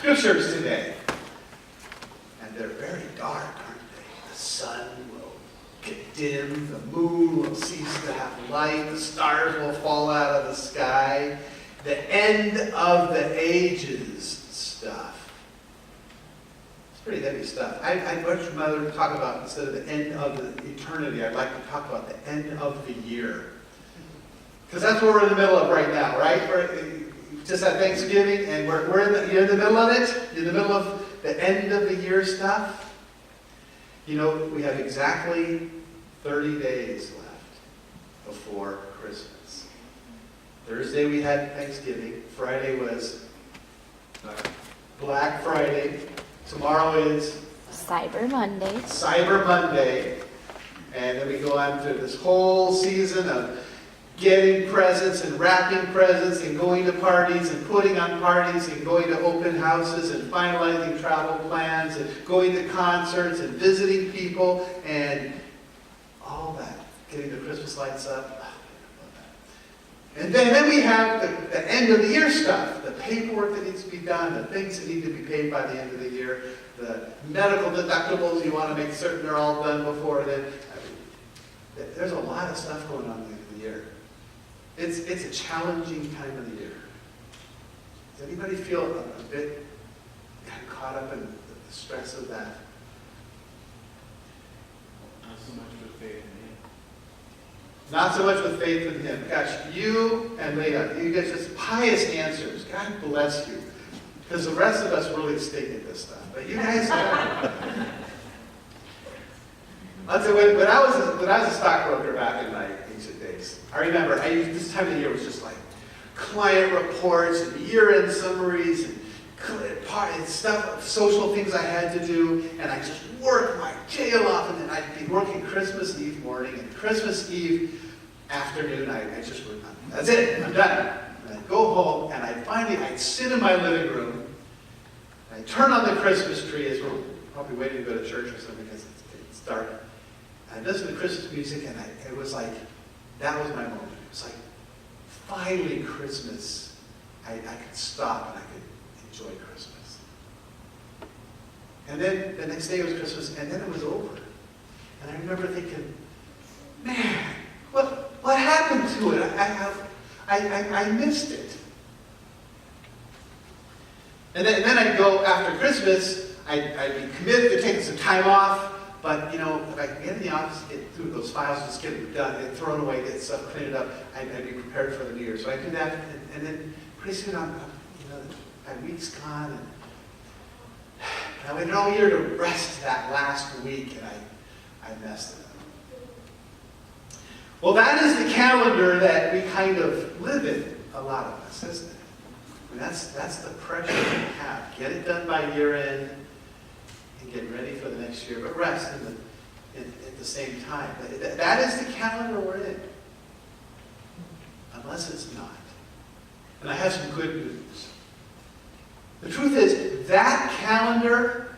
scriptures today. And they're very dark, aren't they? The sun will get dim, the moon will cease to have light, the stars will fall out of the sky. The end of the ages stuff. It's pretty heavy stuff. I'd much rather talk about, instead of the end of the eternity, I'd like to talk about the end of the year. Because that's what we're in the middle of right now, right? We're just at Thanksgiving, and you're in the middle of it. You're in the middle of the end of the year stuff. You know, we have exactly 30 days left before Christmas. Thursday we had Thanksgiving. Friday was Black Friday. Tomorrow is Cyber Monday. Cyber Monday. And then we go on to this whole season of getting presents and wrapping presents and going to parties and putting on parties and going to open houses and finalizing travel plans and going to concerts and visiting people and all that. Getting the Christmas lights up. And then we have the end of the year stuff, the paperwork that needs to be done, the things that need to be paid by the end of the year, the medical deductibles, you want to make certain they're all done before then. I mean, there's a lot of stuff going on at the end of the year. It's a challenging time of the year. Does anybody feel a bit kind of caught up in the stress of that? Not so much with faith in Him. Not so much with faith in Him. Gosh, you and Leah, you guys just pious answers. God bless you. Because the rest of us really stink at this stuff. But you guys I'll tell you, when I was a stockbroker back in my ancient days, I remember this time of the year was just like client reports and year-end summaries and stuff, social things I had to do, and I just worked my tail off, and then I'd be working Christmas Eve morning and Christmas Eve afternoon. I just would, that's it, I'm done. And I'd go home, and I'd sit in my living room, and I'd turn on the Christmas tree as we're probably waiting to go to church or something because it's dark. And I listened to Christmas music, and it was like, that was my moment. It was like, finally Christmas, I could stop and I could enjoy Christmas. And then the next day was Christmas, and then it was over. And I remember thinking, man, what happened to it? I missed it. And then I'd go after Christmas, I'd be committed to taking some time off, but, you know, if I could get in the office, get through those files, just get it done, get thrown away, get stuff cleaned up, I'd be prepared for the new year. So I do that, and then pretty soon my week's gone, and I waited all year to rest that last week, and I messed it up. Well, that is the calendar that we kind of live in, a lot of us, isn't it? I mean, that's the pressure we have. Get it done by year end, and get ready for the next year, but rest at the same time. That is the calendar we're in. Unless it's not. And I have some good news. The truth is, that calendar,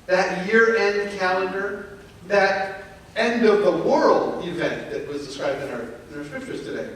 that year-end calendar, that end of the world event that was described in our scriptures today,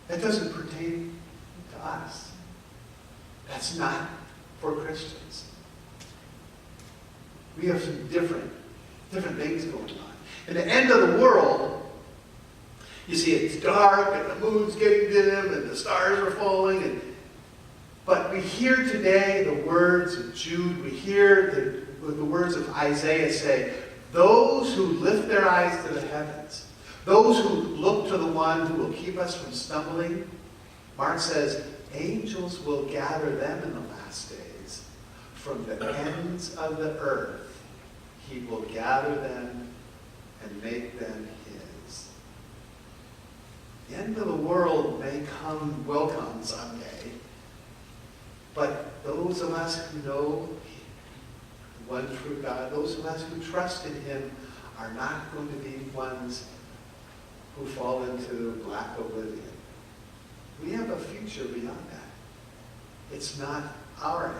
that doesn't pertain to us. That's not for Christians. We have some different things going on. In the end of the world, you see it's dark and the moon's getting dim and the stars are falling. But we hear today the words of Jude. We hear the words of Isaiah say, those who lift their eyes to the heavens, those who look to the one who will keep us from stumbling, Mark says, angels will gather them in the last days. From the ends of the earth, He will gather them and make them His. The end of the world will come someday. But those of us who know the one true God, those of us who trust in Him, are not going to be ones who fall into black oblivion. We have a future beyond that. It's not our end.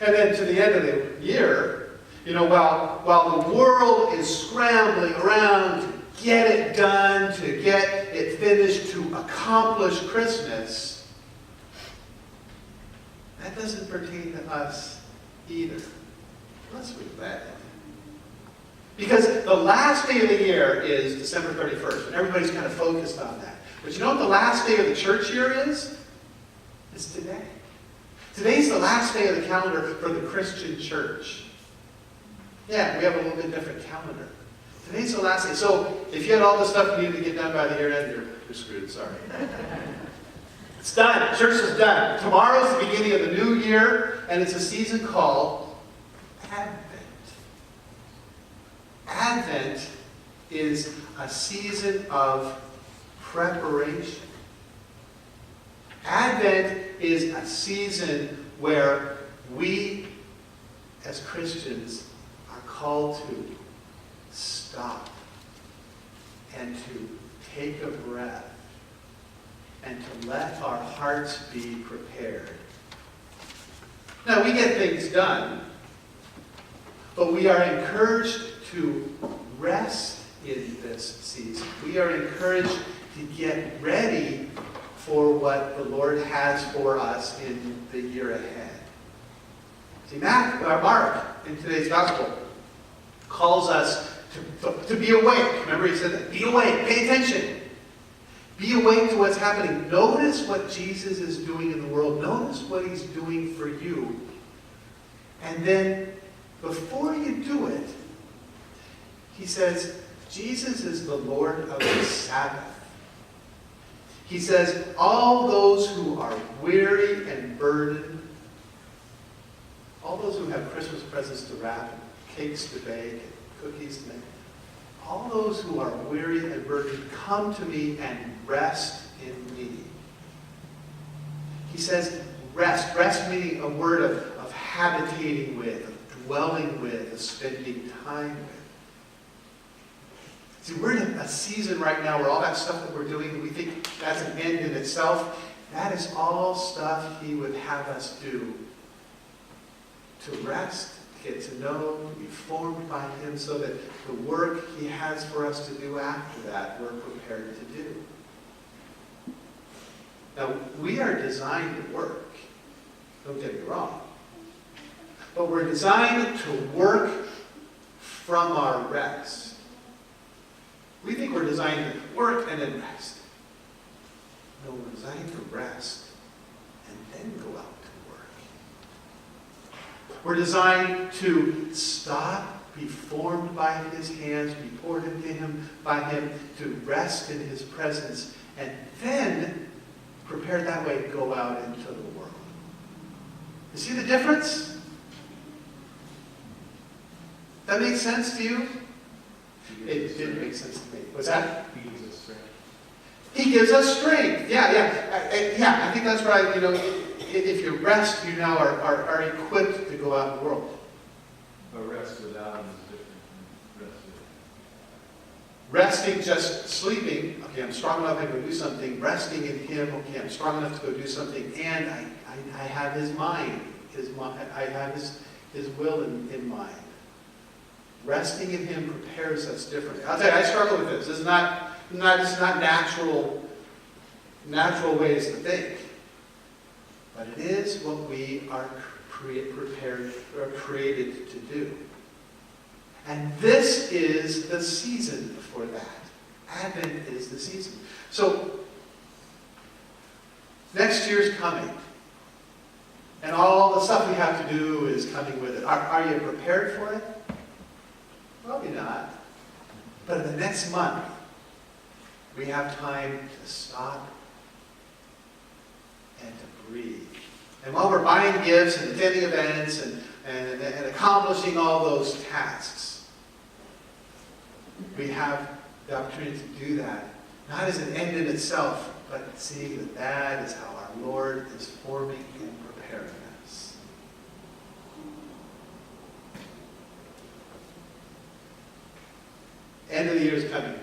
And then to the end of the year, you know, while the world is scrambling around to get it done, to get it finished, to accomplish Christmas, doesn't pertain to us either. Unless we let it. Because the last day of the year is December 31st, and everybody's kind of focused on that. But you know what the last day of the church year is? It's today. Today's the last day of the calendar for the Christian church. Yeah, we have a little bit different calendar. Today's the last day. So if you had all the stuff you needed to get done by the year end, you're screwed, sorry. It's done. Church is done. Tomorrow's the beginning of the new year, and it's a season called Advent. Advent is a season of preparation. Advent is a season where we, as Christians, are called to stop and to take a breath and to let our hearts be prepared. Now, we get things done, but we are encouraged to rest in this season. We are encouraged to get ready for what the Lord has for us in the year ahead. See, Mark, in today's gospel, calls us to be awake. Remember he said that? Be awake. Pay attention. Be awake to what's happening. Notice what Jesus is doing in the world. Notice what he's doing for you. And then, before you do it, he says, Jesus is the Lord of the Sabbath. He says, all those who are weary and burdened, all those who have Christmas presents to wrap, and cakes to bake, and cookies to make, all those who are weary and burdened, come to me and rest in me. He says, rest. Rest meaning a word of habitating with, of dwelling with, of spending time with. See, we're in a season right now where all that stuff that we're doing, we think that's an end in itself. That is all stuff he would have us do. To rest, get to know, to be formed by him so that the work he has for us to do after that, we're prepared to do. Now, we are designed to work. Don't get me wrong. But we're designed to work from our rest. We think we're designed to work and then rest. No, we're designed to rest and then go out to work. We're designed to stop, be formed by his hands, be poured into him by him, to rest in his presence, and then, prepared that way, go out into the world. You see the difference? That makes sense to you? It didn't make sense to me. What's that? He gives us strength. He gives us strength. Yeah. I think that's right. You know, if you rest, you now are equipped to go out in the world. But rest without him is different from rest with. Resting, just sleeping. Okay, I'm strong enough to go do something. Resting in him. Okay, I'm strong enough to go do something. And I have his mind. I have his will in mind. Resting in him prepares us differently. I'll tell you, I struggle with this. This is not natural ways to think. But it is what we are prepared or created to do. And this is the season for that. Advent is the season. So, next year's coming. And all the stuff we have to do is coming with it. Are you prepared for it? Probably not. But in the next month, we have time to stop and to breathe. And while we're buying gifts and attending events and accomplishing all those tasks, we have the opportunity to do that, not as an end in itself, but seeing that that is how our Lord is forming and preparing us. End of the year is coming.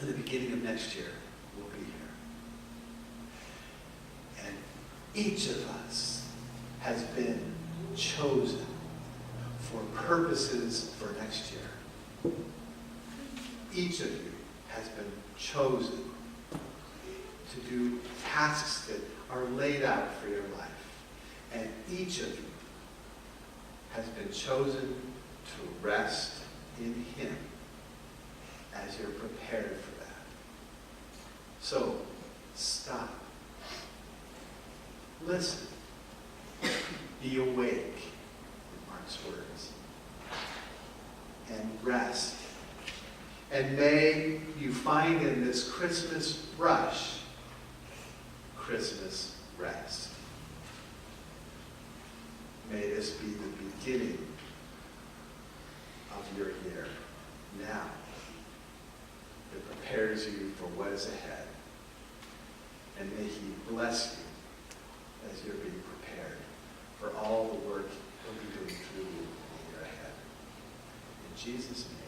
And the beginning of next year will be here. And each of us has been chosen for purposes for next year. Each of you has been chosen to do tasks that are laid out for your life. And each of you has been chosen to rest in Him as you're prepared for that. So, stop. Listen. Be awake, in Mark's words. And rest. And may you find in this Christmas rush, Christmas rest. May this be the beginning of your year now that prepares you for what is ahead. And may He bless you as you're being prepared for all the work He'll be doing through you in the year ahead. In Jesus' name.